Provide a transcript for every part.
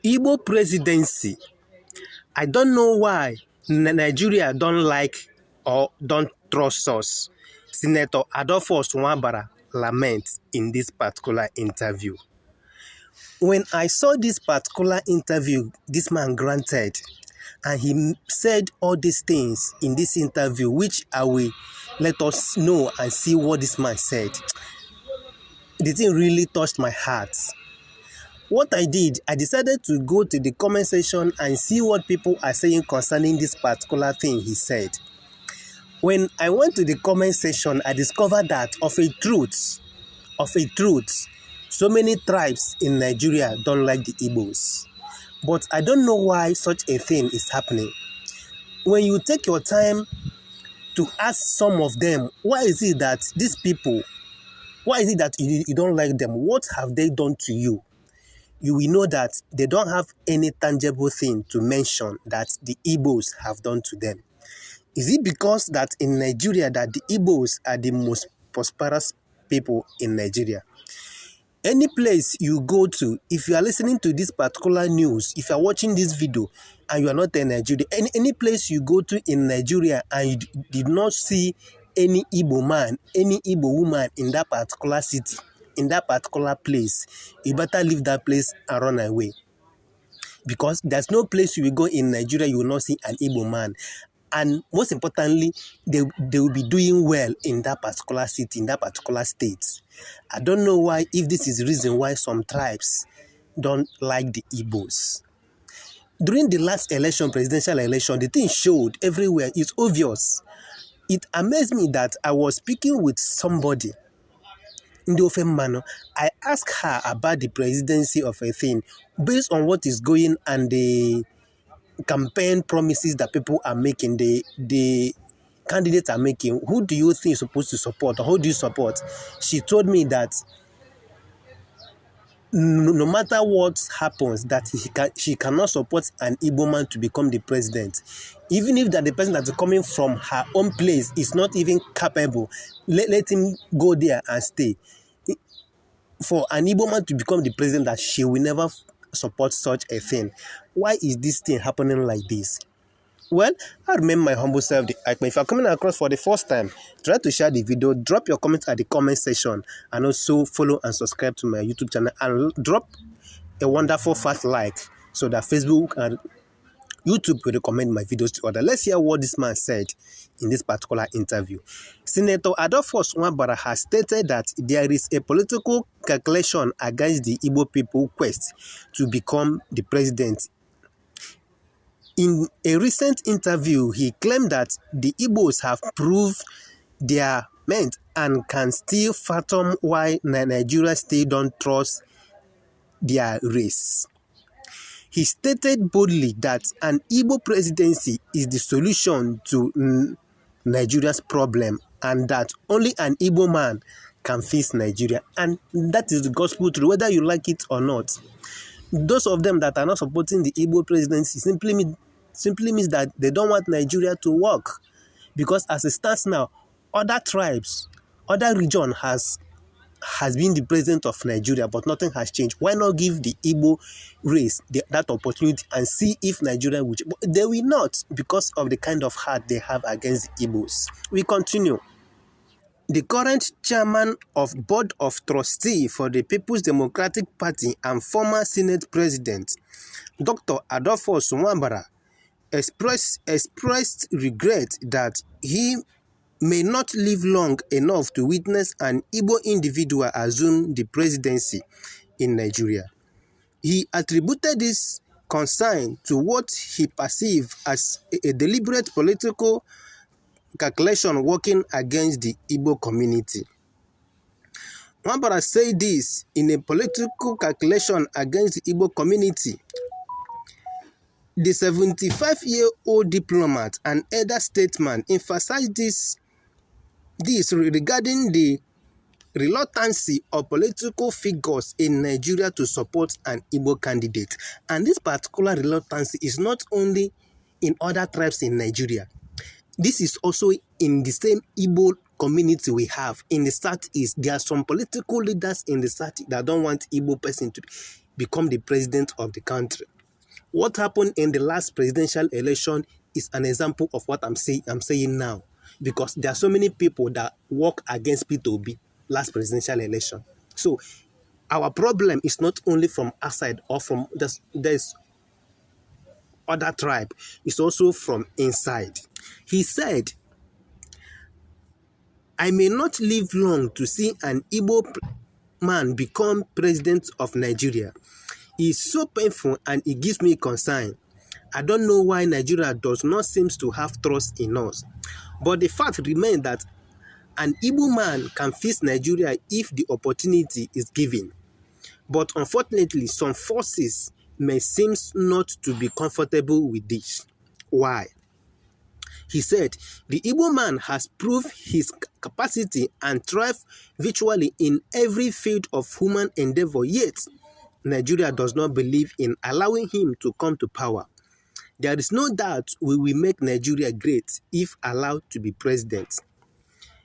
Igbo presidency. I don't know why Nigeria don't like or don't trust us. Senator Adolphus Wabara laments in this particular interview. When I saw this particular interview this man granted, and he said all these things in this interview, which I will let us know and see what this man said, the thing really touched my heart. What I did, I decided to go to the comment section and see what people are saying concerning this particular thing he said. When I went to the comment section, I discovered that of a truth, so many tribes in Nigeria don't like the Igbos. But I don't know why such a thing is happening. When you take your time to ask some of them, why is it that these people, why is it that you don't like them? What have they done to you? You will know that they don't have any tangible thing to mention that the Igbos have done to them. Is it because that in Nigeria that the Igbos are the most prosperous people in Nigeria? Any place you go to, if you are listening to this particular news, if you are watching this video and you are not in Nigeria, any place you go to in Nigeria and you did not see any Igbo man, any Igbo woman in that particular city, in that particular place, you better leave that place and run away. Because there's no place you will go in Nigeria you will not see an Igbo man. And most importantly, they will be doing well in that particular city, in that particular state. I don't know why, if this is the reason why some tribes don't like the Igbos. During the last election, presidential election, the thing showed everywhere. It's obvious. It amazed me that I was speaking with somebody in the open manner. I asked her about the presidency of a thing based on what is going and the campaign promises that people are making, the candidates are making. Who do you think is supposed to support, or who do you support? She told me that no matter what happens, that she cannot support an Igbo man to become the president. Even if that the person that is coming from her own place is not even capable, let him go there and stay. For an Igbo man to become the president, that she will never support such a thing. Why is this thing happening like this? Well, I remain my humble self, the Icon. If you are coming across for the first time, try to share the video, drop your comments at the comment section, and also follow and subscribe to my YouTube channel, and drop a wonderful fast like so that Facebook and YouTube will recommend my videos to others. Let's hear what this man said in this particular interview. Senator Adolphus Wabara has stated that there is a political calculation against the Igbo people quest to become the president. In a recent interview, he claimed that the Igbos have proved their merit and can still fathom why Nigeria still don't trust their race. He stated boldly that an Igbo presidency is the solution to Nigeria's problem, and that only an Igbo man can fix Nigeria. And that is the gospel truth, whether you like it or not. Those of them that are not supporting the Igbo presidency simply means that they don't want Nigeria to work. Because as it stands now, other tribes, other region has been the president of Nigeria, but nothing has changed. Why not give the Igbo race that opportunity and see if Nigeria will change? But they will not, because of the kind of heart they have against the Igbos. We continue. The current chairman of Board of Trustees for the People's Democratic Party and former Senate President, Dr. Adolphus Wabara, expressed regret that he may not live long enough to witness an Igbo individual assume the presidency in Nigeria. He attributed this concern to what he perceived as a deliberate political calculation working against the Igbo community. Wabara said this in a political calculation against the Igbo community. The 75-year-old diplomat and elder statesman emphasized this regarding the reluctancy of political figures in Nigeria to support an Igbo candidate. And this particular reluctancy is not only in other tribes in Nigeria. This is also in the same Igbo community we have in the Southeast. There are some political leaders in the Southeast that don't want Igbo person to be. become the president of the country. What happened in the last presidential election is an example of what I'm saying now, because there are so many people that work against Peter Obi last presidential election. So our problem is not only from outside or from there's other tribe, it's also from inside. He said, I may not live long to see an Igbo man become president of Nigeria. It's so painful and it gives me concern. I don't know why Nigeria does not seem to have trust in us. But the fact remains that an Igbo man can fix Nigeria if the opportunity is given. But unfortunately, some forces may seem not to be comfortable with this. Why? He said, the Igbo man has proved his capacity and thrive virtually in every field of human endeavor, yet Nigeria does not believe in allowing him to come to power. There is no doubt we will make Nigeria great if allowed to be president.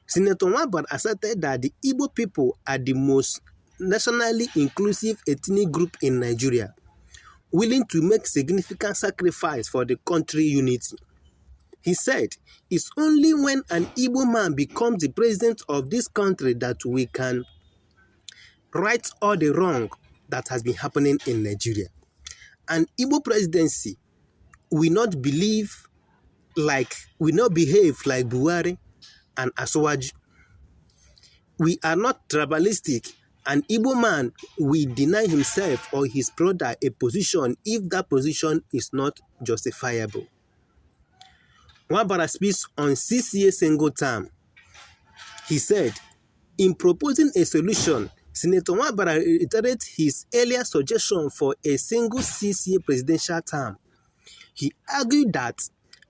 Senator Wabara asserted that the Igbo people are the most nationally inclusive ethnic group in Nigeria, willing to make significant sacrifice for the country unity. He said, it's only when an Igbo man becomes the president of this country that we can right all the wrong that has been happening in Nigeria. An Igbo presidency will not behave like Buhari and Aswaju. We are not tribalistic. An Igbo man will deny himself or his brother a position if that position is not justifiable. Wabara speaks on 6 years single term. He said, in proposing a solution, Senator Wabara reiterated his earlier suggestion for a single 6-year presidential term. He argued that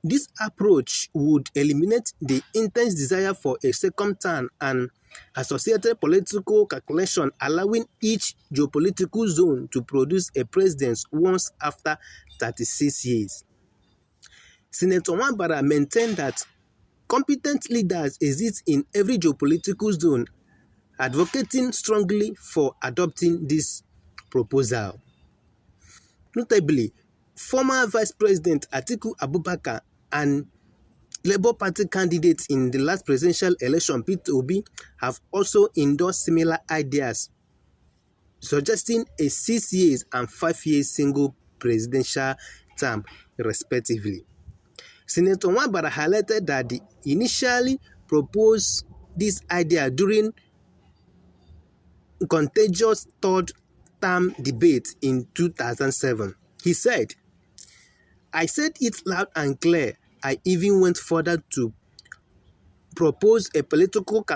this approach would eliminate the intense desire for a second term and associated political calculation, allowing each geopolitical zone to produce a president once after 36 years. Senator Wabara maintained that competent leaders exist in every geopolitical zone, advocating strongly for adopting this proposal. Notably, former Vice President Atiku Abubakar and Labour Party candidates in the last presidential election, Peter Obi, have also endorsed similar ideas, suggesting a 6 years and 5 years single presidential term, respectively. Senator Wabara highlighted that they initially proposed this idea during contagious third-term debate in 2007. He said, I said it loud and clear. I even went further to propose a political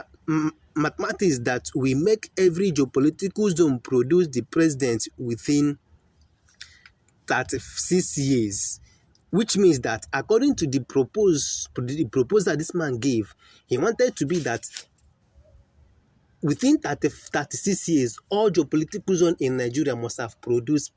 mathematics that will make every geopolitical zone produce the president within 36 years. Which means that according to the proposal this man gave, he wanted to be that within 36 years, all geopolitical zones in Nigeria must have produced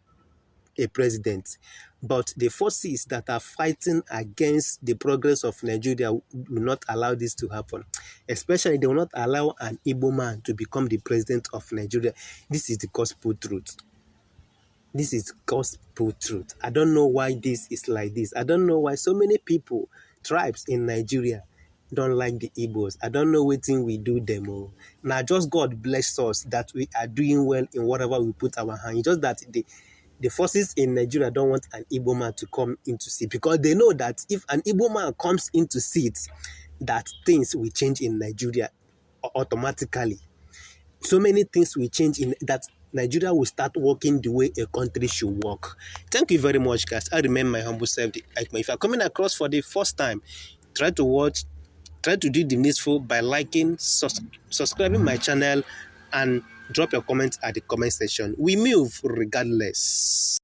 a president. But the forces that are fighting against the progress of Nigeria will not allow this to happen. Especially, they will not allow an Igbo man to become the president of Nigeria. This is the gospel truth. This is gospel truth. I don't know why this is like this. I don't know why so many people, tribes in Nigeria, don't like the Igbos. I don't know what thing we do them all. Now, just God bless us that we are doing well in whatever we put our hand. It's just that the forces in Nigeria don't want an Igbo man to come into seat, because they know that if an Igbo man comes into seat, that things will change in Nigeria automatically. So many things will change in that Nigeria will start working the way a country should work. Thank you very much, guys. I remain my humble self, the Aikma. If you're coming across for the first time, try to do the needful by liking, subscribing my channel, and drop your comments at the comment section. We move regardless.